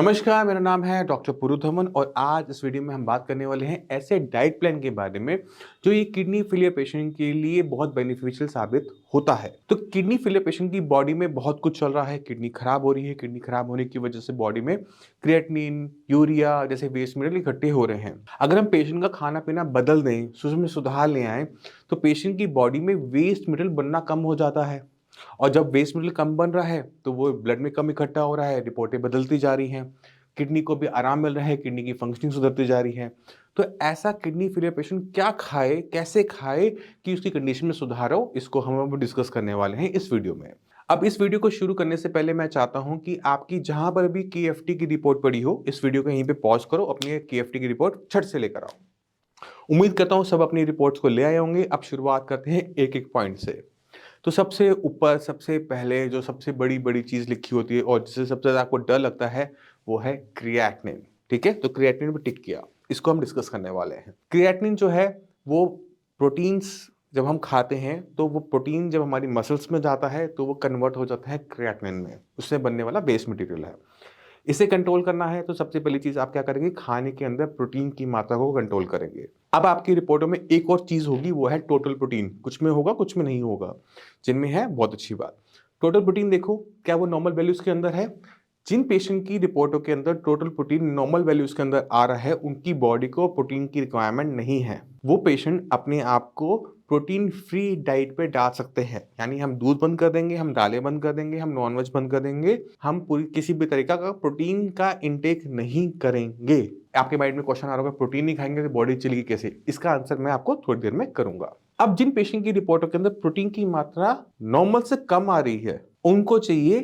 नमस्कार, मेरा नाम है डॉक्टर पुरुधमन और आज इस वीडियो में हम बात करने वाले हैं ऐसे डाइट प्लान के बारे में जो ये किडनी फेलियर पेशेंट के लिए बहुत बेनिफिशियल साबित होता है। तो किडनी फेलियर पेशेंट की बॉडी में बहुत कुछ चल रहा है, किडनी खराब हो रही है, किडनी खराब होने की वजह से बॉडी में क्रिएटिनिन, यूरिया जैसे वेस्ट मटेरियल इकट्ठे हो रहे हैं। अगर हम पेशेंट का खाना पीना बदल दें, उसमें सुधार ले आएँ, तो पेशेंट की बॉडी में वेस्ट मटेरियल बनना कम हो जाता है। और जब वेस्ट मटेरियल कम बन रहा है तो वो ब्लड में कम इकट्ठा हो रहा है, रिपोर्टें बदलती जा रही हैं, किडनी को भी आराम मिल रहा है, किडनी की फंक्शनिंग सुधरती जा रही है। तो ऐसा किडनी फेलियर पेशेंट क्या खाए, कैसे खाए कि उसकी कंडीशन में सुधार हो, इसको हम अब डिस्कस करने वाले हैं इस वीडियो में। अब इस वीडियो को शुरू करने से पहले मैं चाहता हूं कि आपकी जहां पर भी केएफटी की रिपोर्ट पड़ी हो, इस वीडियो को यहीं पे पॉज करो, अपनी केएफटी की रिपोर्ट छट से लेकर आओ। उम्मीद करता हूं सब अपनी रिपोर्ट्स को ले आए होंगे। अब शुरुआत करते हैं एक एक पॉइंट से। तो सबसे ऊपर सबसे पहले जो सबसे बड़ी चीज़ लिखी होती है और जिससे सबसे ज़्यादा आपको डर लगता है वो है क्रिएटिनिन। ठीक है, तो क्रिएटिनिन पे टिक किया, इसको हम डिस्कस करने वाले हैं। क्रिएटिनिन जो है वो प्रोटीन्स जब हम खाते हैं तो वो प्रोटीन जब हमारी मसल्स में जाता है तो वो कन्वर्ट हो जाता है क्रिएटिनिन में, उससे बनने वाला बेस मटेरियल है। इसे कंट्रोल करना है तो सबसे पहली चीज आप क्या करेंगे, खाने के अंदर प्रोटीन की मात्रा को कंट्रोल करेंगे। अब आपकी रिपोर्टों में एक और चीज होगी, वो है टोटल प्रोटीन। कुछ में होगा, कुछ में नहीं होगा। जिनमें है बहुत अच्छी बात। टोटल प्रोटीन देखो, क्या वो नॉर्मल वैल्यूज के अंदर है? जिन पेशेंट की रिपोर्टों के अंदर टोटल प्रोटीन नॉर्मल वैल्यूज के अंदर आ रहा है, उनकी बॉडी को प्रोटीन की रिक्वायरमेंट नहीं है। वो पेशेंट अपने आप को प्रोटीन फ्री डाइट पे डाल सकते हैं। यानी हम दूध बंद कर देंगे, हम दालें बंद कर देंगे, हम नॉनवेज बंद कर देंगे, हम पूरी किसी भी तरीका का प्रोटीन का इंटेक नहीं करेंगे। आपके माइंड में क्वेश्चन आ रहा होगा, प्रोटीन नहीं खाएंगे तो बॉडी चलेगी कैसे? इसका आंसर मैं आपको थोड़ी देर में करूंगा। अब जिन पेशेंट की रिपोर्टों के अंदर प्रोटीन की मात्रा नॉर्मल से कम आ रही है, उनको चाहिए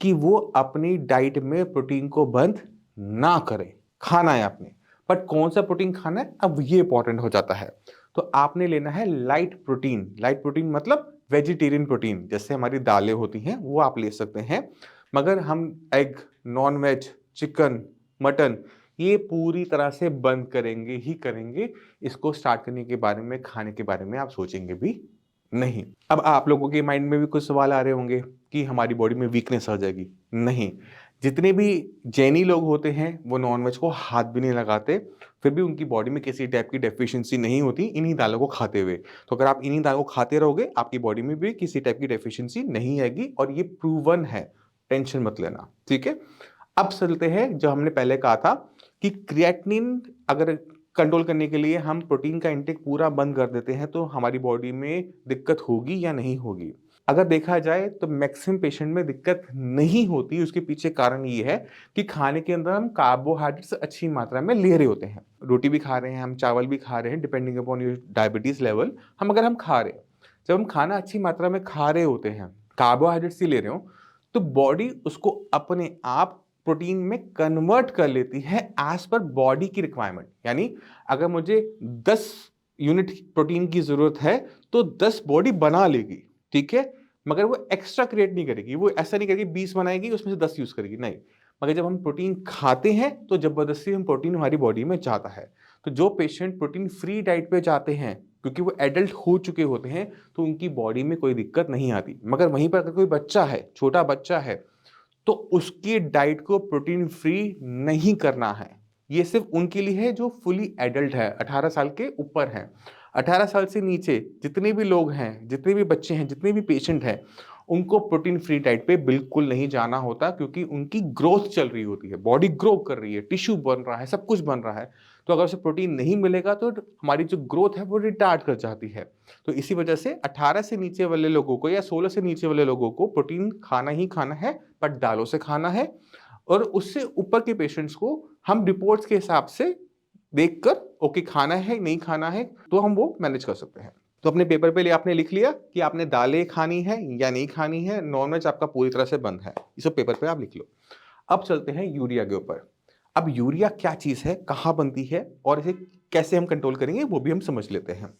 कि वो अपनी डाइट में प्रोटीन को बंद ना करें। खाना है आपने, बट कौन सा प्रोटीन खाना है, अब ये इंपॉर्टेंट हो जाता है। तो आपने लेना है लाइट प्रोटीन। लाइट प्रोटीन मतलब वेजिटेरियन प्रोटीन, जैसे हमारी दालें होती हैं वो आप ले सकते हैं। मगर हम egg, non veg, chicken, mutton ये पूरी तरह से बंद करेंगे ही करेंगे। इसको स्टार्ट करने के बारे में, खाने के बारे में आप सोचेंगे भी नहीं। अब आप लोगों के माइंड में भी कुछ सवाल आ रहे होंगे कि हमारी बॉडी में वीकनेस आ जाएगी। नहीं, जितने भी जैनी लोग होते हैं वो नॉनवेज को हाथ भी नहीं लगाते, फिर भी उनकी बॉडी में किसी टाइप की डेफिशिएंसी नहीं होती इन्हीं दालों को खाते हुए। तो अगर आप इन्हीं दालों को खाते रहोगे, आपकी बॉडी में भी किसी टाइप की डेफिशिएंसी नहीं आएगी और ये प्रूवन है, टेंशन मत लेना। ठीक है, अब चलते हैं जो हमने पहले कहा था कि क्रिएटिनिन अगर कंट्रोल करने के लिए हम प्रोटीन का इंटेक पूरा बंद कर देते हैं तो हमारी बॉडी में दिक्कत होगी या नहीं होगी? अगर देखा जाए तो मैक्सिमम पेशेंट में दिक्कत नहीं होती। उसके पीछे कारण ये है कि खाने के अंदर हम कार्बोहाइड्रेट्स अच्छी मात्रा में ले रहे होते हैं। रोटी भी खा रहे हैं हम, चावल भी खा रहे हैं, depending upon your diabetes level. हम खा रहे हैं, जब हम खाना अच्छी मात्रा में खा रहे होते हैं, कार्बोहाइड्रेट्स ही ले रहे हो, तो बॉडी उसको अपने आप प्रोटीन में कन्वर्ट कर लेती है एज पर बॉडी की रिक्वायरमेंट। यानी अगर मुझे 10 यूनिट प्रोटीन की जरूरत है तो 10 बॉडी बना लेगी। ठीक है, मगर वो एक्स्ट्रा क्रिएट नहीं करेगी। वो ऐसा नहीं करेगी 20 बनाएगी उसमें से 10 यूज करेगी, नहीं। मगर जब हम प्रोटीन खाते हैं तो जबरदस्ती हम प्रोटीन हमारी बॉडी में जाता है। तो जो पेशेंट प्रोटीन फ्री डाइट पे जाते हैं, क्योंकि वो एडल्ट हो चुके होते हैं, तो उनकी बॉडी में कोई दिक्कत नहीं आती। मगर वहीं पर अगर कोई बच्चा है, छोटा बच्चा है, तो उसकी डाइट को प्रोटीन फ्री नहीं करना है। ये सिर्फ उनके लिए है जो फुली एडल्ट है, 18 साल के ऊपर हैं। 18 साल से नीचे जितने भी लोग हैं, जितने भी बच्चे हैं, जितने भी पेशेंट हैं, उनको प्रोटीन फ्री डाइट पे बिल्कुल नहीं जाना होता, क्योंकि उनकी ग्रोथ चल रही होती है, बॉडी ग्रो कर रही है, टिश्यू बन रहा है, सब कुछ बन रहा है। तो अगर उसे प्रोटीन नहीं मिलेगा तो हमारी जो ग्रोथ है वो रिटार्ड कर जाती है। तो इसी वजह से 18 से नीचे वाले लोगों को या 16 से नीचे वाले लोगों को प्रोटीन खाना ही खाना है, बट दालों से खाना है। और उससे ऊपर के पेशेंट्स को हम रिपोर्ट्स के हिसाब से देखकर ओके खाना है नहीं खाना है तो हम वो मैनेज कर सकते हैं। तो अपने पेपर पे आपने लिख लिया कि आपने दालें खानी है या नहीं खानी है, नॉनवेज आपका पूरी तरह से बंद है, इसे पेपर पे आप लिख लो। अब चलते हैं यूरिया के ऊपर। अब यूरिया क्या चीज है, कहाँ बनती है और इसे कैसे हम कंट्रोल करेंगे वो भी हम समझ लेते हैं।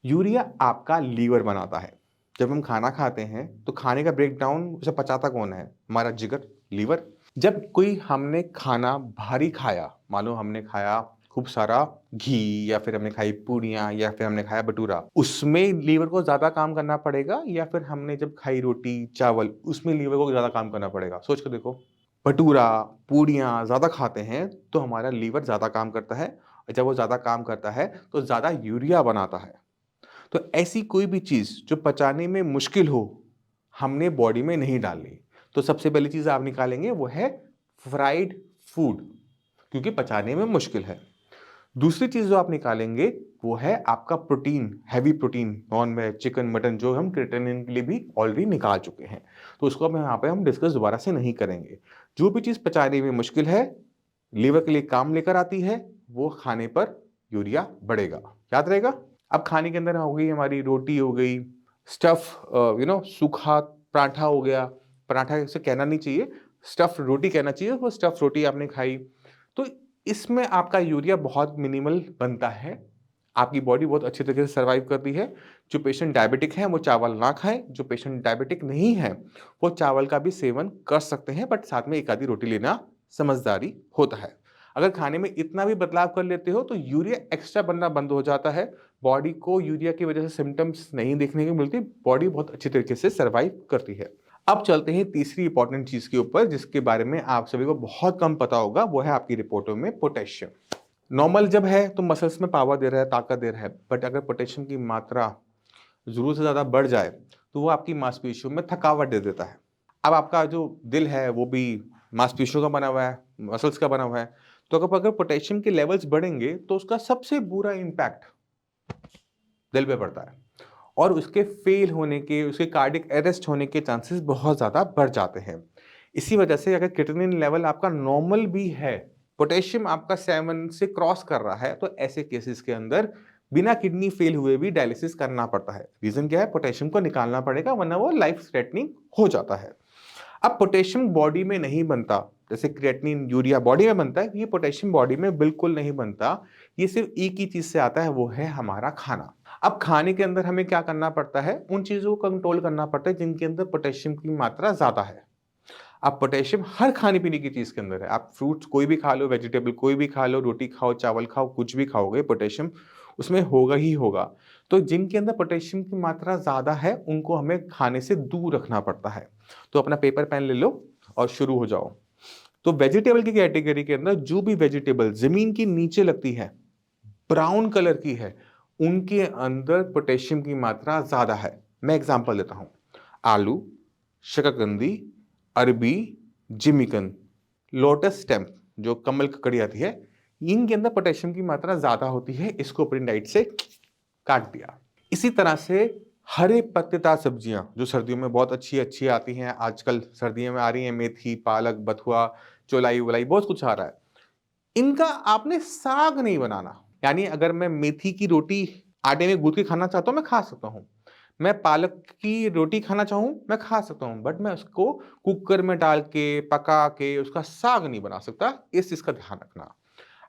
यूरिया आपका लीवर बनाता है। जब हम खाना खाते हैं तो खाने का ब्रेक डाउन उसे पचाता कौन है? हमारा जिगर, लीवर। जब कोई हमने खाना भारी खाया, मान लो हमने खाया खूब सारा घी, या फिर हमने खाई पूड़ियाँ, या फिर हमने खाया भटूरा, उसमें लीवर को ज्यादा काम करना पड़ेगा, या फिर हमने जब खाई रोटी चावल उसमें लीवर को ज्यादा काम करना पड़ेगा? सोच कर देखो। भटूरा, पूड़ियाँ ज़्यादा खाते हैं तो हमारा लीवर ज़्यादा काम करता है, और जब वो ज़्यादा काम करता है तो ज़्यादा यूरिया बनाता है। तो ऐसी कोई भी चीज़ जो पचाने में मुश्किल हो, हमने बॉडी में नहीं डालनी। तो सबसे पहली चीज़ आप निकालेंगे वो है फ्राइड फूड, क्योंकि पचाने में मुश्किल है। दूसरी चीज़ जो आप निकालेंगे वो है आपका protein, heavy protein, non veg, chicken, mutton, जो हम क्रिएटिनिन के लिए भी ऑलरेडी निकाल चुके हैं। तो उसको अब यहाँ पे हम डिस्कस दोबारा से नहीं करेंगे। जो भी चीज़ पचाने में मुश्किल है, लीवर के लिए काम लेकर आती है, वो खाने पर यूरिया बढ़ेगा। याद रहेगा? अब खाने के अंदर हो गई हमारी रोटी, हो गई स्टफ, सूखा पराठा हो गया। पराठा इसे कहना नहीं चाहिए, स्टफ रोटी कहना चाहिए। वो स्टफ रोटी आपने खाई, तो इसमें आपका यूरिया बहुत मिनिमल बनता है। आपकी बॉडी बहुत अच्छी तरीके से सर्वाइव करती है। जो पेशेंट डायबिटिक हैं वो चावल ना खाएं। जो पेशेंट डायबिटिक नहीं है वो चावल का भी सेवन कर सकते हैं, बट साथ में एक आधी रोटी लेना समझदारी होता है। अगर खाने में इतना भी बदलाव कर लेते हो तो यूरिया एक्स्ट्रा बनना बंद हो जाता है। बॉडी को यूरिया की वजह से सिम्टम्स नहीं देखने को मिलती, बॉडी बहुत अच्छी तरीके से सर्वाइव करती है। अब चलते हैं तीसरी इंपॉर्टेंट चीज के ऊपर, जिसके बारे में आप सभी को बहुत कम पता होगा, वो है आपकी रिपोर्टों में पोटेशियम। नॉर्मल जब है तो मसल्स में पावर दे रहा है, ताकत दे रहा है, बट अगर पोटेशियम की मात्रा जरूरत से ज़्यादा बढ़ जाए तो वो आपकी मांसपेशियों में थकावट दे देता है। अब आपका जो दिल है वो भी मांसपेशियों का बना हुआ है, मसल्स का बना हुआ है। तो अगर पोटेशियम के लेवल्स बढ़ेंगे तो उसका सबसे बुरा इम्पैक्ट दिल पे पड़ता है, और उसके फेल होने के, उसके कार्डियक अरेस्ट होने के चांसेस बहुत ज़्यादा बढ़ जाते हैं। इसी वजह से अगर क्रिएटिनिन लेवल आपका नॉर्मल भी है, पोटेशियम आपका 7 से क्रॉस कर रहा है, तो ऐसे केसेस के अंदर बिना किडनी फेल हुए भी डायलिसिस करना पड़ता है। रीजन क्या है? पोटेशियम को निकालना पड़ेगा, वरना वो लाइफ थ्रेटनिंग हो जाता है। अब पोटेशियम बॉडी में नहीं बनता, जैसे क्रिएटिनिन, यूरिया बॉडी में बनता है, ये पोटेशियम बॉडी में बिल्कुल नहीं बनता। ये सिर्फ एक ही चीज से आता है, वो है हमारा खाना। अब खाने के अंदर हमें क्या करना पड़ता है? उन चीजों को कंट्रोल करना पड़ता है जिनके अंदर पोटेशियम की मात्रा ज्यादा है। अब पोटेशियम हर खाने पीने की चीज के अंदर है। आप फ्रूट्स कोई भी खा लो, वेजिटेबल कोई भी खा लो, रोटी खाओ, चावल खाओ, कुछ भी खाओगे, पोटेशियम उसमें होगा ही होगा। तो जिनके अंदर पोटेशियम की मात्रा ज्यादा है उनको हमें खाने से दूर रखना पड़ता है। तो अपना पेपर पेन ले लो और शुरू हो जाओ। तो वेजिटेबल की कैटेगरी के अंदर जो भी वेजिटेबल जमीन के नीचे लगती है, ब्राउन कलर की है, उनके अंदर पोटेशियम की मात्रा ज्यादा है। मैं एग्जांपल देता हूं, आलू, शकरकंदी, अरबी, जिमिकन, लोटस स्टेम, जो कमल ककड़ी आती है, इनके अंदर पोटेशियम की मात्रा ज्यादा होती है। इसको अपनी डाइट से काट दिया। इसी तरह से हरे पत्तेदार सब्जियां जो सर्दियों में बहुत अच्छी अच्छी आती हैं, आजकल सर्दियों में आ रही हैं, मेथी, पालक, बथुआ, चौलाई वलाई, बहुत कुछ आ रहा है। इनका आपने साग नहीं बनाना। यानी अगर मैं मेथी की रोटी आटे में गूंथ के खाना चाहता हूं, मैं खा सकता हूं। मैं पालक की रोटी खाना चाहूं, मैं खा सकता हूं, बट मैं उसको कुकर में डाल के पका के उसका साग नहीं बना सकता। इस चीज का ध्यान रखना।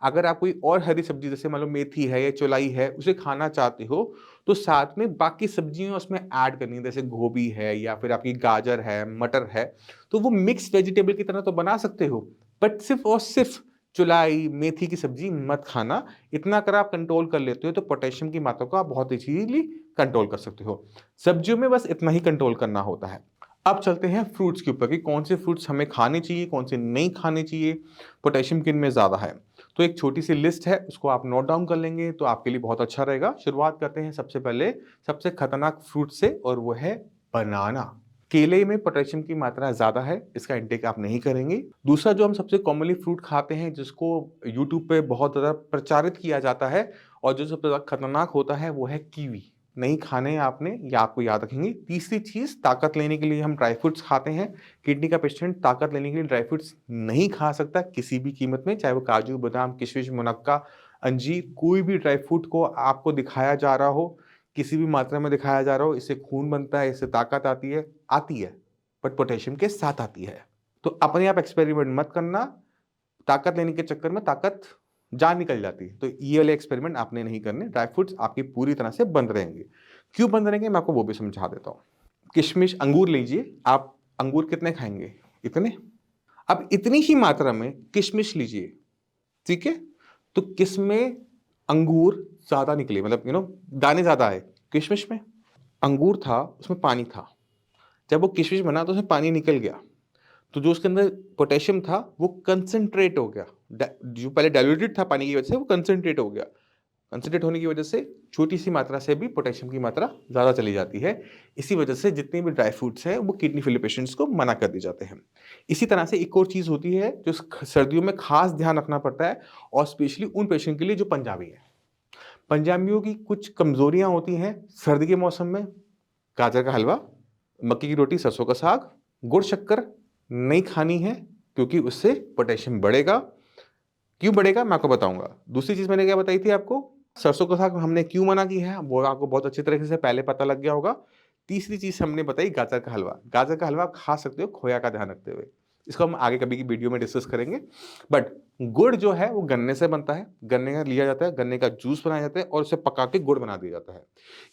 अगर आप कोई और हरी सब्जी, जैसे मान लो मेथी है या चौलाई है, उसे खाना चाहते हो, तो साथ में बाकी सब्जियां उसमें ऐड करनी है, जैसे गोभी है या फिर आपकी गाजर है, मटर है, तो वो मिक्स वेजिटेबल की तरह तो बना सकते हो, बट सिर्फ और सिर्फ चौलाई, मेथी की सब्जी मत खाना। इतना अगर आप कंट्रोल कर लेते हो तो पोटेशियम की मात्रा को आप बहुत इजीली कंट्रोल कर सकते हो। सब्जियों में बस इतना ही कंट्रोल करना होता है। अब चलते हैं फ्रूट्स के ऊपर कि कौन से फ्रूट्स हमें खाने चाहिए, कौन से नहीं खाने चाहिए, पोटेशियम किन में ज्यादा है। तो एक छोटी सी लिस्ट है, उसको आप नोट डाउन कर लेंगे तो आपके लिए बहुत अच्छा रहेगा। शुरुआत करते हैं सबसे पहले सबसे खतरनाक फ्रूट से, और वो है बनाना। केले में पोटेशियम की मात्रा ज्यादा है, इसका इंटेक आप नहीं करेंगे। दूसरा जो हम सबसे कॉमनली फ्रूट खाते हैं, जिसको यूट्यूब पे बहुत ज्यादा प्रचारित किया जाता है और जो सबसे ज्यादा खतरनाक होता है, वो है कीवी। नहीं खाने हैं आपने, या आपको याद रखेंगे। तीसरी चीज, ताकत लेने के लिए हम ड्राई फ्रूट्स खाते हैं। किडनी का पेशेंट ताकत लेने के लिए ड्राई फ्रूट्स नहीं खा सकता किसी भी कीमत में, चाहे वो काजू, बादाम, किशमिश, मुनक्का, अंजीर, कोई भी ड्राई फ्रूट को आपको दिखाया जा रहा हो, किसी भी मात्रा में दिखाया जा रहा हो, इससे खून बनता है, इससे ताकत आती है, बट पोटेशियम के साथ आती है। तो अपने आप एक्सपेरिमेंट मत करना, ताकत लेने के चक्कर में ताकत जान निकल जाती है। तो ये वाले एक्सपेरिमेंट आपने नहीं करने। ड्राई फ्रूट्स आपकी पूरी तरह से बंद रहेंगे। क्यों बंद रहेंगे, मैं आपको वो भी समझा देता हूँ। किशमिश, अंगूर लीजिए आप, अंगूर कितने खाएंगे? इतने। अब इतनी ही मात्रा में किशमिश लीजिए, ठीक है, तो किसमें अंगूर ज्यादा निकले, मतलब दाने ज्यादा है किशमिश में। अंगूर था, उसमें पानी था, जब वो किशमिश बना तो उसमें पानी निकल गया, तो जो उसके अंदर पोटेशियम था वो कंसंट्रेट हो गया, जो पहले डाइल्यूटेड था पानी की वजह से वो कंसंट्रेट हो गया। कंसंट्रेट होने की वजह से छोटी सी मात्रा से भी पोटेशियम की मात्रा ज़्यादा चली जाती है। इसी वजह से जितने भी ड्राई फ्रूट्स हैं वो किडनी फेलियर पेशेंट्स को मना कर दिए जाते हैं। इसी तरह से एक और चीज़ होती है जो सर्दियों में खास ध्यान रखना पड़ता है, और स्पेशली उन पेशेंट के लिए जो पंजाबी हैं। पंजाबियों की कुछ कमज़ोरियाँ होती हैं सर्दी के मौसम में। गाजर का हलवा, मक्की की रोटी, सरसों का साग, गुड़ शक्कर नहीं खानी है, क्योंकि उससे पोटेशियम बढ़ेगा। क्यों बढ़ेगा मैं आपको बताऊंगा। दूसरी चीज़ मैंने क्या बताई थी आपको, सरसों का साग हमने क्यों मना की है वो आपको बहुत अच्छी तरीके से पहले पता लग गया होगा। तीसरी चीज़ हमने बताई गाजर का हलवा। गाजर का हलवा खा सकते हो खोया का ध्यान रखते हुए। इसको हम आगे कभी की वीडियो में डिस्कस करेंगे। बट गुड़ जो है वो गन्ने से बनता है, गन्ने का लिया जाता है, गन्ने का जूस बनाया जाता है और उसे पका के गुड़ बना दिया जाता है।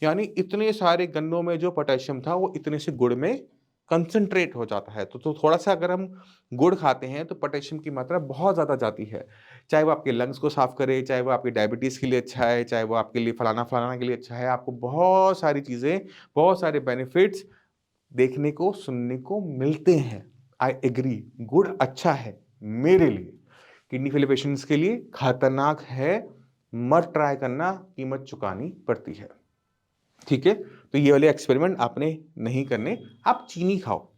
यानी इतने सारे गन्नों में जो पोटेशियम था वो इतने से गुड़ में कंसंट्रेट हो जाता है। तो थोड़ा सा अगर हम गुड़ खाते हैं तो पोटेशियम की मात्रा बहुत ज़्यादा जाती है। चाहे वो आपके लंग्स को साफ करे, चाहे वो आपकी डायबिटीज़ के लिए अच्छा है, चाहे वो आपके लिए फलाना के लिए अच्छा है। आपको बहुत सारी चीज़ें, बहुत सारे बेनिफिट्स देखने को, सुनने को मिलते हैं। आई एग्री, गुड़ अच्छा है मेरे लिए। किडनी फेलियर पेशेंट्स के लिए खतरनाक है, मत ट्राई करना, कीमत चुकानी पड़ती है। ठीक है, तो ये वाले एक्सपेरिमेंट आपने नहीं करने। आप चीनी खाओ।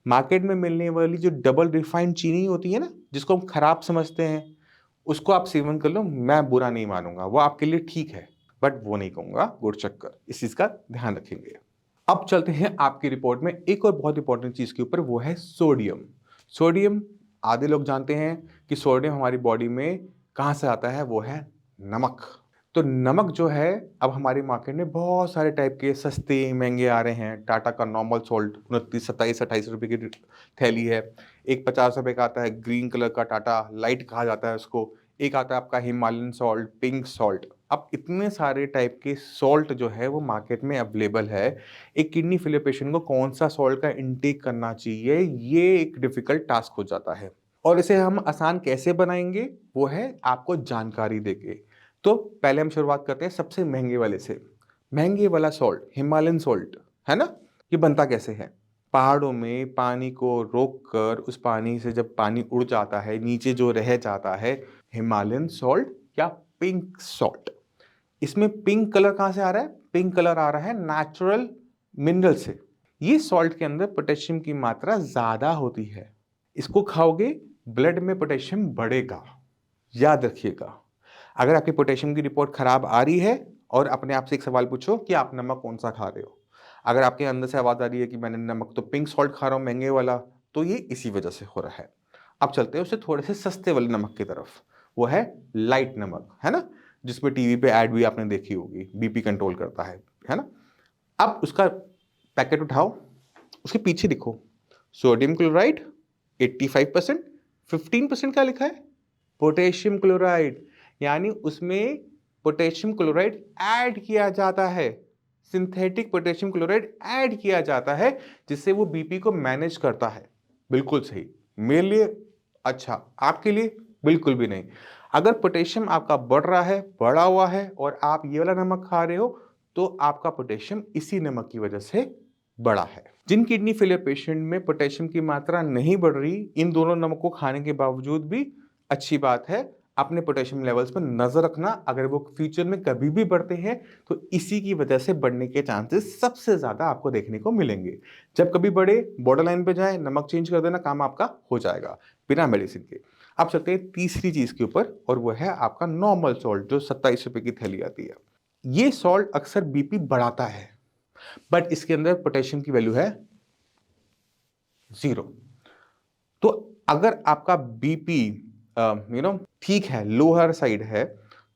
मार्केट में मिलने वाली जो डबल रिफाइंड चीनी होती है ना, जिसको हम खराब समझते हैं, उसको आप सेवन कर लो, मैं बुरा नहीं मानूंगा, वो आपके लिए ठीक है। बट वो नहीं कहूंगा गुड़ शक्कर, इस चीज का ध्यान रखेंगे। अब चलते हैं आपकी रिपोर्ट में एक और बहुत इंपॉर्टेंट चीज के ऊपर, वो है सोडियम। सोडियम, आधे लोग जानते हैं कि सोडियम हमारी बॉडी में कहाँ से आता है, वो है नमक। तो नमक जो है अब हमारी मार्केट में बहुत सारे टाइप के सस्ते महंगे आ रहे हैं। टाटा का नॉर्मल सॉल्ट 29, 27, 28 रुपये की थैली है। एक 50 रुपये का आता है ग्रीन कलर का, टाटा लाइट कहा जाता है उसको। एक आता है आपका हिमालयन सॉल्ट, पिंक सॉल्ट। अब इतने सारे टाइप के सॉल्ट जो है वो मार्केट में अवेलेबल है। एक किडनी फेलियर पेशेंट को कौन सा सॉल्ट का इंटेक करना चाहिए, ये एक डिफिकल्ट टास्क हो जाता है। और इसे हम आसान कैसे बनाएंगे, वो है आपको जानकारी देके। तो पहले हम शुरुआत करते हैं सबसे महंगे वाले से। महंगे वाला सॉल्ट हिमालयन सॉल्ट है ना, ये बनता कैसे है। पहाड़ों में पानी को रोक कर उस पानी से जब पानी उड़ जाता है नीचे जो रह जाता है, हिमालयन सॉल्ट या पिंक सॉल्ट। इसमें पिंक कलर कहां से आ रहा है, पिंक कलर आ रहा है नेचुरल मिनरल से। ये सॉल्ट के अंदर पोटेशियम की मात्रा ज्यादा होती है। इसको खाओगे ब्लड में पोटेशियम बढ़ेगा, याद रखिएगा। अगर आपकी पोटेशियम की रिपोर्ट खराब आ रही है और अपने आप से एक सवाल पूछो कि आप नमक कौन सा खा रहे हो। अगर आपके अंदर से आवाज आ रही है कि मैंने नमक तो पिंक सॉल्ट खा रहा हूं महंगे वाला, तो ये इसी वजह से हो रहा है। अब चलते हैं उससे थोड़े से सस्ते वाले नमक की तरफ, वो है लाइट नमक, है ना, जिसमें टीवी पे ऐड भी आपने देखी होगी, बीपी कंट्रोल करता है ना। अब उसका पैकेट उठाओ, उसके पीछे लिखो सोडियम क्लोराइड 85%, 15% क्या लिखा है, पोटेशियम क्लोराइड। यानी उसमें पोटेशियम क्लोराइड ऐड किया जाता है, सिंथेटिक पोटेशियम क्लोराइड ऐड किया जाता है, जिससे वो बीपी को मैनेज करता है। बिल्कुल सही, मेरे लिए अच्छा, आपके लिए बिल्कुल भी नहीं। अगर पोटेशियम आपका बढ़ रहा है, बढ़ा हुआ है, और आप ये वाला नमक खा रहे हो, तो आपका पोटेशियम इसी नमक की वजह से बढ़ा है। जिन किडनी फेलियर पेशेंट में पोटेशियम की मात्रा नहीं बढ़ रही, इन दोनों नमक को खाने के बावजूद भी अच्छी बात है, अपने पोटेशियम लेवल्स पर नजर रखना। अगर वो फ्यूचर में कभी भी बढ़ते हैं तो इसी की वजह से बढ़ने के चांसेस सबसे ज्यादा आपको देखने को मिलेंगे। जब कभी बढ़े, बॉर्डर लाइन पे जाए, नमक चेंज कर देना, काम आपका हो जाएगा बिना मेडिसिन के। अब चलते हैं तीसरी चीज के ऊपर, और वो है आपका नॉर्मल सॉल्ट जो 27 रुपए की थैली आती है। ये सॉल्ट अक्सर बीपी बढ़ाता है, बट इसके अंदर पोटेशियम की वैल्यू है 0। तो अगर आपका बीपी ठीक है, लोअर साइड है,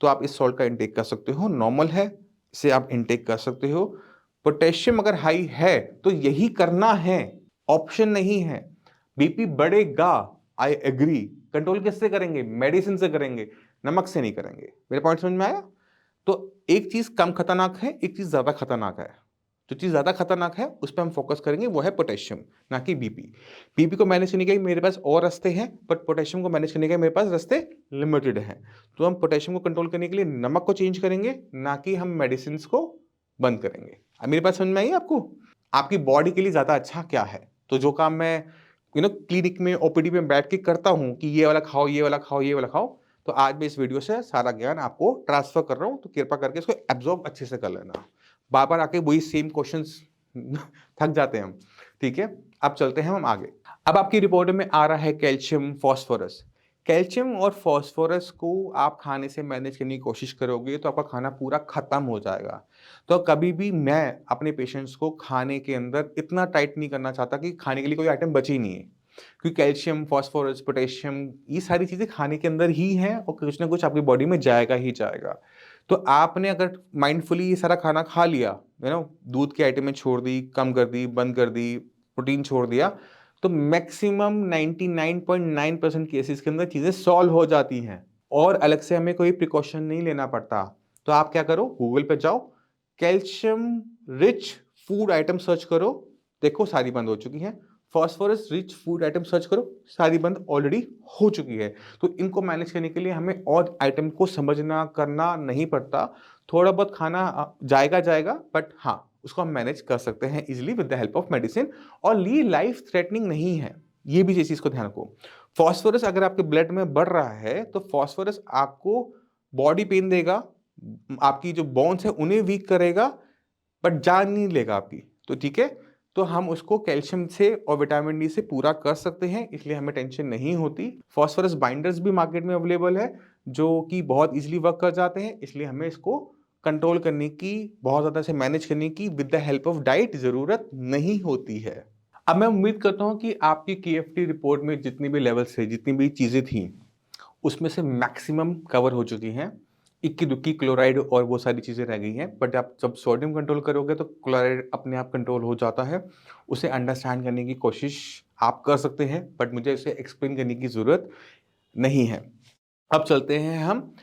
तो आप इस सॉल्ट का इंटेक कर सकते हो। नॉर्मल है, इसे आप इंटेक कर सकते हो। पोटेशियम अगर हाई है तो यही करना है, ऑप्शन नहीं है। बीपी बढ़ेगा, आई एग्री। कंट्रोल किससे करेंगे, मेडिसिन से करेंगे, नमक से नहीं करेंगे। मेरे पॉइंट समझ में आया। तो एक चीज कम खतरनाक है, एक चीज ज्यादा खतरनाक है। जो चीज ज्यादा खतरनाक है उस पर हम फोकस करेंगे, वो है पोटेशियम, ना कि बीपी। बीपी को मैनेज करने के मेरे पास और रास्ते हैं, बट पोटेशियम को मैनेज करने के मेरे पास रास्ते लिमिटेड हैं। तो हम पोटेशियम को कंट्रोल करने के लिए नमक को चेंज करेंगे, ना कि हम मेडिसिन को बंद करेंगे। अब मेरे पास समझ में आई आपको, आपकी बॉडी के लिए ज्यादा अच्छा क्या है। तो जो काम मैं क्लिनिक में ओपीडी में बैठ के करता हूँ कि ये वाला खाओ, ये वाला खाओ, ये वाला खाओ, तो आज मैं इस वीडियो से सारा ज्ञान आपको ट्रांसफर कर रहा हूँ, तो कृपा करके इसको एब्जॉर्ब अच्छे से कर लेना। बार बार आके वही सेम क्वेश्चंस थक जाते हैं हम। ठीक है, अब चलते हैं हम आगे। अब आपकी रिपोर्ट में आ रहा है कैल्शियम फॉस्फोरस। कैल्शियम और फॉस्फोरस को आप खाने से मैनेज करने की कोशिश करोगे तो आपका खाना पूरा खत्म हो जाएगा। तो कभी भी मैं अपने पेशेंट्स को खाने के अंदर इतना टाइट नहीं करना चाहता कि खाने के लिए कोई आइटम बची नहीं है, क्योंकि कैल्शियम, फॉस्फोरस, पोटेशियम, ये सारी चीज़ें खाने के अंदर ही हैं और कुछ ना कुछ आपकी बॉडी में जाएगा ही जाएगा। तो आपने अगर माइंडफुली ये सारा खाना खा लिया, दूध की आइटमें छोड़ दी, कम कर दी, बंद कर दी, प्रोटीन छोड़ दिया, तो मैक्सिमम 99.9% केसेस के अंदर चीज़ें सॉल्व हो जाती हैं और अलग से हमें कोई प्रिकॉशन नहीं लेना पड़ता। तो आप क्या करो, गूगल पे जाओ, calcium rich food item search करो, देखो सारी बंद हो चुकी हैं। Phosphorus rich food item search करो, सारी बंद ऑलरेडी हो चुकी है। तो इनको मैनेज करने के लिए हमें और आइटम को समझना करना नहीं पड़ता। थोड़ा बहुत खाना जाएगा जाएगा, बट हाँ, उसको हम मैनेज कर सकते हैं easily with the help of medicine, और ये लाइफ थ्रेटनिंग नहीं है। ये भी चीज को ध्यान रखो। फॉस्फोरस अगर आपके ब्लड में बढ़ रहा है तो फॉस्फोरस आपको बॉडी पेन देगा, आपकी जो बोन्स है उन्हें वीक करेगा, बट जान नहीं लेगा आपकी। तो ठीक है, तो हम उसको कैल्शियम से और विटामिन डी से पूरा कर सकते हैं, इसलिए हमें टेंशन नहीं होती। फॉस्फोरस बाइंडर्स भी मार्केट में अवेलेबल है जो कि बहुत इजीली वर्क कर जाते हैं, इसलिए हमें इसको कंट्रोल करने की, बहुत ज़्यादा से मैनेज करने की with the help of diet ज़रूरत नहीं होती है। अब मैं उम्मीद करता हूँ कि आपकी KFT रिपोर्ट में जितनी भी लेवल्स थे, जितनी भी चीज़ें थी, उसमें से मैक्सिमम कवर हो चुकी हैं। इक्की दुक्की क्लोराइड और वो सारी चीज़ें रह गई हैं, बट आप जब सोडियम कंट्रोल करोगे तो क्लोराइड अपने आप कंट्रोल हो जाता है। उसे अंडरस्टैंड करने की कोशिश आप कर सकते हैं, बट मुझे इसे एक्सप्लेन करने की ज़रूरत नहीं है। अब चलते हैं हम,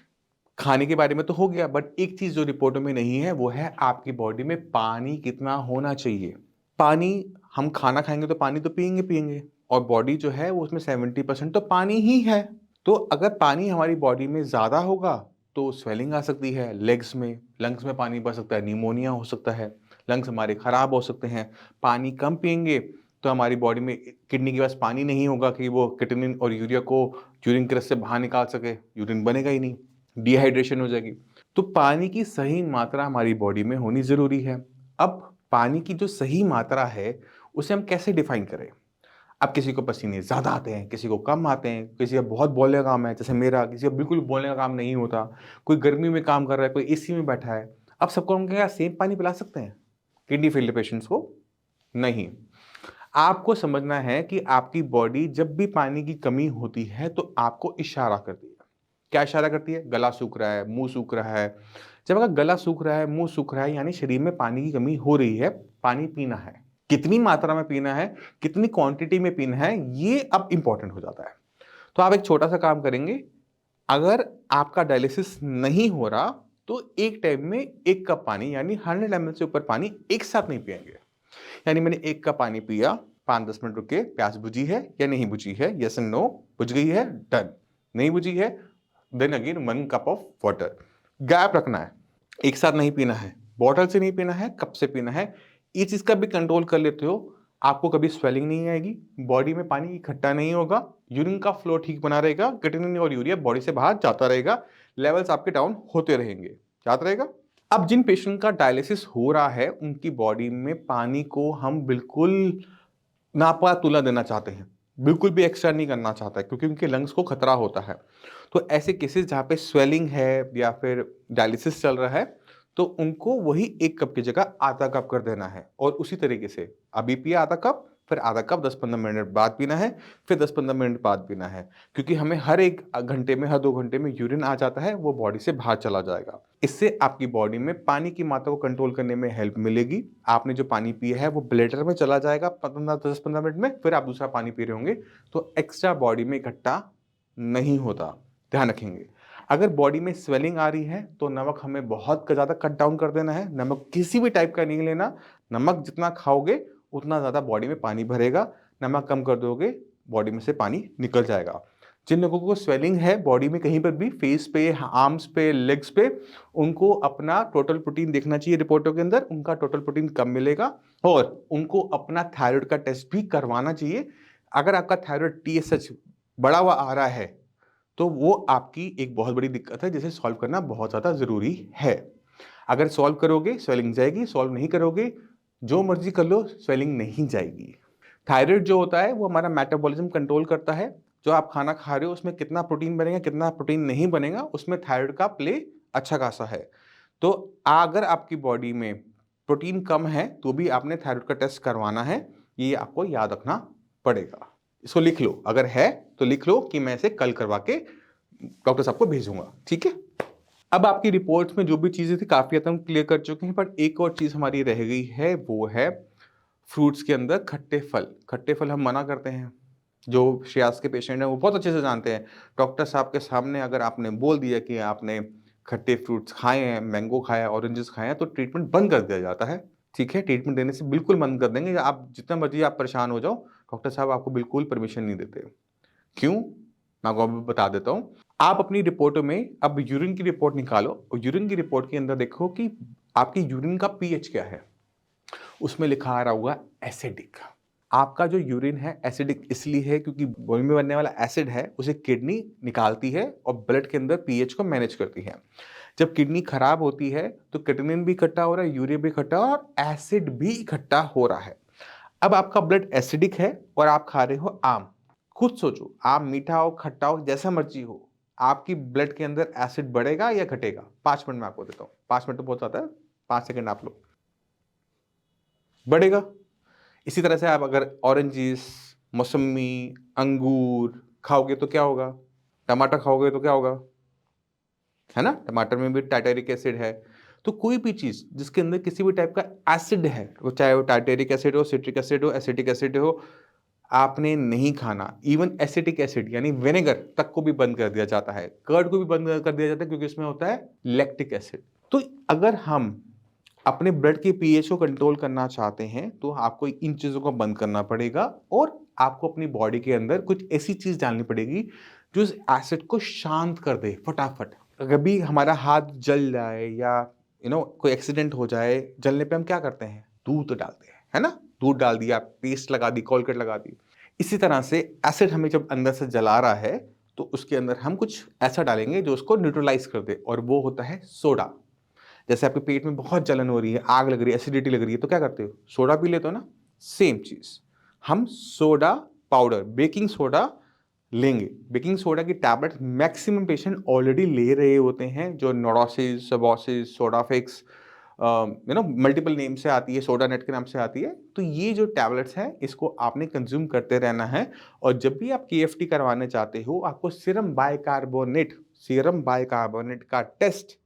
खाने के बारे में तो हो गया, बट एक चीज़ जो रिपोर्टों में नहीं है वो है आपकी बॉडी में पानी कितना होना चाहिए। पानी, हम खाना खाएंगे तो पानी तो पिएंगे पिएंगे, और बॉडी जो है वो उसमें 70% तो पानी ही है। तो अगर पानी हमारी बॉडी में ज़्यादा होगा तो स्वेलिंग आ सकती है लेग्स में, लंग्स में पानी भर सकता है, निमोनिया हो सकता है, लंग्स हमारे ख़राब हो सकते हैं। पानी कम पिएंगे तो हमारी बॉडी में किडनी के पास पानी नहीं होगा कि वो क्रिएटिनिन और यूरिया को यूरिन के रस से बाहर निकाल सके, यूरिन बनेगा ही नहीं, डिहाइड्रेशन हो जाएगी। तो पानी की सही मात्रा हमारी बॉडी में होनी ज़रूरी है। अब पानी की जो सही मात्रा है उसे हम कैसे डिफाइन करें? अब किसी को पसीने ज़्यादा आते हैं, किसी को कम आते हैं, किसी का बहुत बोलने का काम है जैसे मेरा, किसी का बिल्कुल बोलने का काम नहीं होता, कोई गर्मी में काम कर रहा है, कोई एसी में बैठा है। अब सबको हम क्या सेम पानी पिला सकते हैं किडनी फेलियर पेशेंट्स को? नहीं। आपको समझना है कि आपकी बॉडी जब भी पानी की कमी होती है तो आपको इशारा करती है। क्या इशारा करती है? गला सूख रहा है, मुंह सूख रहा है। जब अगर गला सूख रहा है, मुंह सूख रहा है, यानी शरीर में पानी की कमी हो रही है, पानी पीना है। कितनी मात्रा में पीना है, कितनी क्वांटिटी में पीना है, ये अब इंपॉर्टेंट हो जाता है। तो आप एक छोटा सा काम करेंगे, अगर आपका डायलिसिस नहीं हो रहा तो एक टाइम में 1 कप पानी यानी 100 ml से ऊपर पानी एक साथ नहीं पिएंगे। यानी मैंने 1 कप पानी पिया, 5-10 मिनट रुके, प्यास बुझी है या नहीं बुझी है, यस एंड नो, बुझ गई है, डन। नहीं बुझी है, then again 1 cup of water. Gap रखना है, एक साथ नहीं पीना है, बॉटल से नहीं पीना है, कप से पीना है। इस चीज का भी कंट्रोल कर लेते हो, आपको कभी स्वेलिंग नहीं आएगी, बॉडी में पानी इकट्ठा नहीं होगा, यूरिन का फ्लो ठीक बना रहेगा, क्रिएटिनिन और यूरिया बॉडी से बाहर जाता रहेगा, लेवल्स आपके डाउन होते रहेंगे, जाता रहेगा। अब जिन पेशेंट का डायलिसिस हो रहा है उनकी बॉडी में पानी को हम बिल्कुल नापा तुला देना चाहते हैं, बिल्कुल भी एक्स्ट्रा नहीं करना चाहता है, क्योंकि उनके लंग्स को खतरा होता है। तो ऐसे केसेस जहाँ पे स्वेलिंग है या फिर डायलिसिस चल रहा है, तो उनको वही 1 कप की जगह आधा कप कर देना है, और उसी तरीके से अभी पिया आधा कप, फिर आधा कप 10-15 मिनट बाद पीना है, फिर 10-15 मिनट बाद पीना है, क्योंकि हमें हर 1 घंटे में, हर 2 घंटे में यूरिन आ जाता है, वो बॉडी से बाहर चला जाएगा। इससे आपकी बॉडी में पानी की मात्रा को कंट्रोल करने में हेल्प मिलेगी। आपने जो पानी पिया है वो ब्लैडर में चला जाएगा 10-15 मिनट में, फिर आप दूसरा पानी पी रहे होंगे तो एक्स्ट्रा बॉडी में इकट्ठा नहीं होता, ध्यान रखेंगे। अगर बॉडी में स्वेलिंग आ रही है तो नमक हमें बहुत ज़्यादा कट डाउन कर देना है, नमक किसी भी टाइप का नहीं लेना। नमक जितना खाओगे उतना ज़्यादा बॉडी में पानी भरेगा, नमक कम कर दोगे बॉडी में से पानी निकल जाएगा। जिन लोगों को स्वेलिंग है बॉडी में कहीं पर भी, फेस पे, आर्म्स पे, लेग्स पे, उनको अपना टोटल प्रोटीन देखना चाहिए रिपोर्टों के अंदर, उनका टोटल प्रोटीन कम मिलेगा, और उनको अपना थायराइड का टेस्ट भी करवाना चाहिए, अगर आपका थायराइड TSH बढ़ा हुआ आ रहा है तो वो आपकी एक बहुत बड़ी दिक्कत है जिसे सॉल्व करना बहुत ज़्यादा ज़रूरी है। अगर सॉल्व करोगे स्वेलिंग जाएगी, सॉल्व नहीं करोगे जो मर्जी कर लो स्वेलिंग नहीं जाएगी। थायराइड जो होता है वो हमारा मेटाबॉलिज्म कंट्रोल करता है। जो आप खाना खा रहे हो उसमें कितना प्रोटीन बनेगा, कितना प्रोटीन नहीं बनेगा, उसमें थायराइड का प्ले अच्छा खासा है। तो अगर आपकी बॉडी में प्रोटीन कम है तो भी आपने थायराइड का टेस्ट करवाना है, ये आपको याद रखना पड़ेगा। इसको लिख लो, अगर है तो लिख लो कि मैं इसे कल करवा के डॉक्टर साहब को भेजूंगा, ठीक है। अब आपकी रिपोर्ट्स में जो भी चीजें थी काफी हद तक हम क्लियर कर चुके हैं, पर एक और चीज हमारी रह गई है, वो है फ्रूट्स के अंदर खट्टे फल। खट्टे फल हम मना करते हैं। जो श्रेयास के पेशेंट हैं वो बहुत अच्छे से जानते हैं। डॉक्टर साहब के सामने अगर आपने बोल दिया कि आपने खट्टे फ्रूट्स खाए हैं, मैंगो खाया, ऑरेंजेस खाए हैं, तो ट्रीटमेंट बंद कर दिया जाता है, ठीक है। ट्रीटमेंट देने से बिल्कुल बंद कर देंगे। आप जितना मर्जी आप परेशान हो जाओ, डॉक्टर साहब आपको बिल्कुल परमिशन नहीं देते। क्यों, मैं आपको अभी बता देता हूँ। आप अपनी रिपोर्टों में अब यूरिन की रिपोर्ट निकालो और यूरिन की रिपोर्ट के अंदर देखो कि आपकी यूरिन का पीएच क्या है। उसमें लिखा आ रहा होगा एसिडिक। आपका जो यूरिन है एसिडिक इसलिए है क्योंकि बॉडी में बनने वाला एसिड है उसे किडनी निकालती है और ब्लड के अंदर पीएच को मैनेज करती है। जब किडनी खराब होती है तो क्रिएटिनिन भी इकट्ठा हो रहा है, यूरिया भी इकट्ठा और एसिड भी इकट्ठा हो रहा है। अब आपका ब्लड एसिडिक है और आप खा रहे हो आम। खुद सोचो, आम मीठा हो खट्टा हो जैसा मर्जी हो, आपकी ब्लड के अंदर एसिड बढ़ेगा या घटेगा? 5 मिनट में आपको देता हूं, 5 मिनट तो बहुत ज्यादा है, 5 सेकंड आप लो। बढ़ेगा। इसी तरह से आप अगर ऑरेंजेस, मौसमी, अंगूर खाओगे तो क्या होगा? टमाटर खाओगे तो क्या होगा? है ना, टमाटर में भी टार्टेरिक एसिड है। तो कोई भी चीज जिसके अंदर किसी भी टाइप का एसिड है, वो चाहे वो टार्टेरिक एसिड हो, सिट्रिक एसिड हो, एसिटिक एसिड हो, आपने नहीं खाना। इवन एसिटिक एसिड यानी विनेगर तक को भी बंद कर दिया जाता है, कर्ड को भी बंद कर दिया जाता है क्योंकि इसमें होता है लैक्टिक एसिड। तो अगर हम अपने ब्लड के पीएच को कंट्रोल करना चाहते हैं तो आपको इन चीजों को बंद करना पड़ेगा और आपको अपनी बॉडी के अंदर कुछ ऐसी चीज डालनी पड़ेगी जो इस एसिड को शांत कर दे फटाफट। अगर भी हमारा हाथ जल जाए या कोई एक्सीडेंट हो जाए, जलने पे हम क्या करते हैं? दूध डालते हैं, है ना। दूध डाल दिया, पेस्ट लगा दी, कोलगेट लगा दी। इसी तरह से एसिड हमें जब अंदर से जला रहा है तो उसके अंदर हम कुछ ऐसा डालेंगे जो उसको न्यूट्रलाइज कर दे, और वो होता है सोडा। जैसे आपके पेट में बहुत जलन हो रही है, आग लग रही है, एसिडिटी लग रही है, तो क्या करते हो? सोडा पी लेते हो ना। सेम चीज, हम सोडा पाउडर, बेकिंग सोडा लेंगे। बेकिंग सोडा की टैबलेट मैक्सिमम पेशेंट ऑलरेडी ले रहे होते हैं, जो नोडोसिस, सबोसिस, सोडाफिक्स, मल्टीपल नेम से आती है, सोडा नेट के नाम से आती है। तो ये जो टैबलेट्स हैं इसको आपने कंज्यूम करते रहना है। और जब भी आप KFT करवाने चाहते हो, आपको सीरम बाइकार्बोनेट का टेस्ट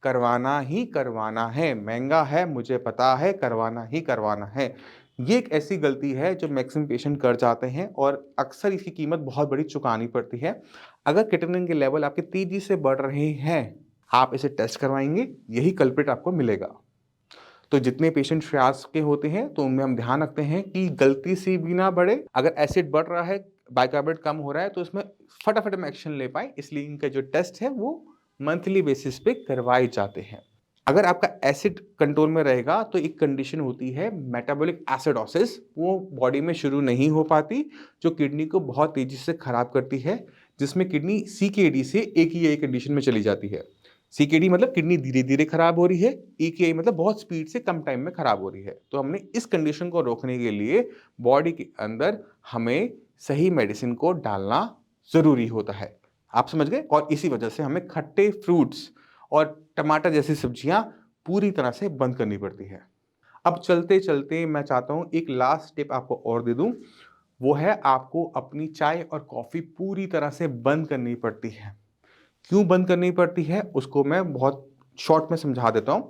करवाना ही करवाना है। महंगा है मुझे पता है, करवाना ही करवाना है। ये एक ऐसी गलती है जो मैक्सिमम पेशेंट कर जाते हैं और अक्सर इसकी कीमत बहुत बड़ी चुकानी पड़ती है। अगर क्रिएटिनिन के लेवल आपके तेजी से बढ़ रहे हैं, आप इसे टेस्ट करवाएंगे, यही कल्प्रिट आपको मिलेगा। तो जितने पेशेंट श्रेयास के होते हैं तो उनमें हम ध्यान रखते हैं कि गलती से भी ना बढ़े। अगर एसिड बढ़ रहा है, बाइकार्बोनेट कम हो रहा है, तो इसमें फटाफट हम एक्शन ले पाए, इसलिए इनका जो टेस्ट है वो मंथली बेसिस पे करवाए जाते हैं। अगर आपका एसिड कंट्रोल में रहेगा तो एक कंडीशन होती है मेटाबॉलिक एसिडोसिस, वो बॉडी में शुरू नहीं हो पाती, जो किडनी को बहुत तेजी से खराब करती है, जिसमें किडनी CKD से AKI कंडीशन में चली जाती है। CKD मतलब किडनी धीरे धीरे खराब हो रही है, AKI मतलब बहुत स्पीड से कम टाइम में खराब हो रही है। तो हमने इस कंडीशन को रोकने के लिए बॉडी के अंदर हमें सही मेडिसिन को डालना जरूरी होता है। आप समझ गए। और इसी वजह से हमें खट्टे फ्रूट्स और टमाटर जैसी सब्जियां पूरी तरह से बंद करनी पड़ती है। अब चलते चलते मैं चाहता हूं एक लास्ट टिप आपको और दे दूं, वो है आपको अपनी चाय और कॉफी पूरी तरह से बंद करनी पड़ती है। क्यों बंद करनी पड़ती है उसको मैं बहुत शॉर्ट में समझा देता हूं।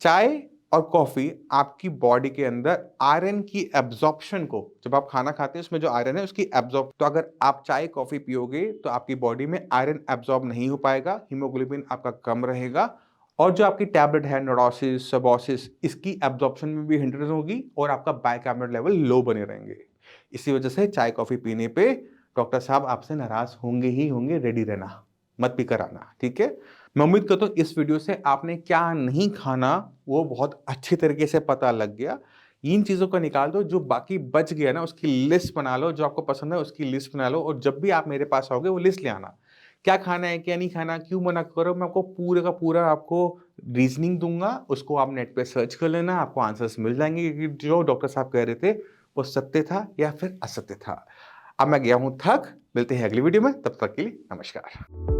चाय और कॉफी आपकी बॉडी के अंदर आयरन की एब्जॉर्प्शन को, जब आप खाना खाते हैं उसमें जो आयरन है उसकी एब्जॉर्ब, तो अगर आप चाय कॉफी पियोगे तो आपकी बॉडी में आयरन एब्जॉर्ब नहीं हो पाएगा, हीमोग्लोबिन आपका कम रहेगा, और जो आपकी टैबलेट है नोडोसिस, सबोसिस, इसकी एब्जॉर्प्शन में भी हिंड्रेंस होगी और आपका बाइकार्बोनेट लेवल लो बने रहेंगे। इसी वजह से चाय कॉफी पीने पे डॉक्टर साहब आपसे नाराज होंगे ही होंगे, रेडी रहना, मत पी कर आना, ठीक है। मैं उम्मीद करता हूँ इस वीडियो से आपने क्या नहीं खाना वो बहुत अच्छी तरीके से पता लग गया। इन चीज़ों को निकाल दो, जो बाकी बच गया ना उसकी लिस्ट बना लो, जो आपको पसंद है उसकी लिस्ट बना लो और जब भी आप मेरे पास आओगे वो लिस्ट ले आना। क्या खाना है, क्या नहीं खाना, क्यों मना करो, मैं आपको पूरे का पूरा आपको रीज़निंग दूँगा, उसको आप नेट पे सर्च कर लेना, आपको आंसर्स मिल जाएँगे कि जो डॉक्टर साहब कह रहे थे, वो सत्य था या फिर असत्य था। अब मैं गया हूँ थक, मिलते हैं अगली वीडियो में, तब तक के लिए नमस्कार।